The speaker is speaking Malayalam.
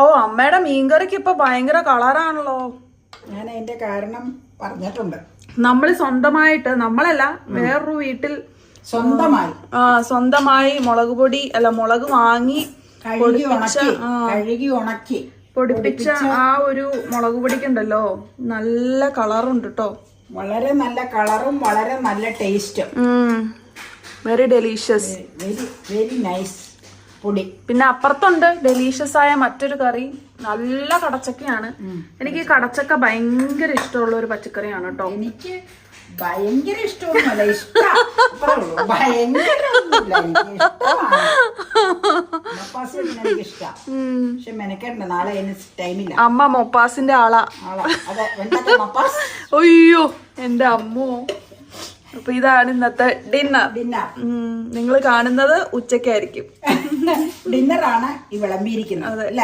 ഓ അമ്മയുടെ മീൻകറിക്ക് ഇപ്പൊ ഭയങ്കര കളറാണല്ലോ. ഞാൻ അതിന്റെ കാരണം പറഞ്ഞിട്ടുണ്ട്. നമ്മള് സ്വന്തമായിട്ട്, നമ്മളല്ല വേറൊരു വീട്ടിൽ സ്വന്തമായി മുളക് വാങ്ങി കഴുകി ഉണക്കി പൊടിപ്പിച്ച ആ ഒരു മുളക് പൊടിക്കുണ്ടല്ലോ, നല്ല കളറുണ്ട് കേട്ടോ. വളരെ നല്ല കളറും വളരെ നല്ല ടേസ്റ്റും. വെരി ഡെലീഷ്യസ്, വെരി നൈസ് പൊടി. പിന്നെ അപ്പുറത്തുണ്ട് ഡെലീഷ്യസ് ആയ മറ്റൊരു കറി, നല്ല കടച്ചക്കയാണ്. എനിക്ക് കടച്ചക്ക ഭയങ്കര ഇഷ്ടമുള്ള ഒരു പച്ചക്കറിയാണ് കേട്ടോ. എനിക്ക് ഭയങ്കര ഇഷ്ടമൊന്നുമല്ല, ഭയങ്കര പക്ഷെ മെനക്കേണ്ട, നാളെ ടൈമില്ല. അമ്മ മൊപ്പാസിന്റെ ആളാ. അയ്യോ എന്റെ അമ്മോ. അപ്പൊ ഇതാണ് ഇന്നത്തെ ഡിന്നർ. നിങ്ങൾ കാണുന്നത് ഉച്ചക്കായിരിക്കും. ഡിന്നറാണ് ഈ വിളമ്പിയിരിക്കുന്നത്.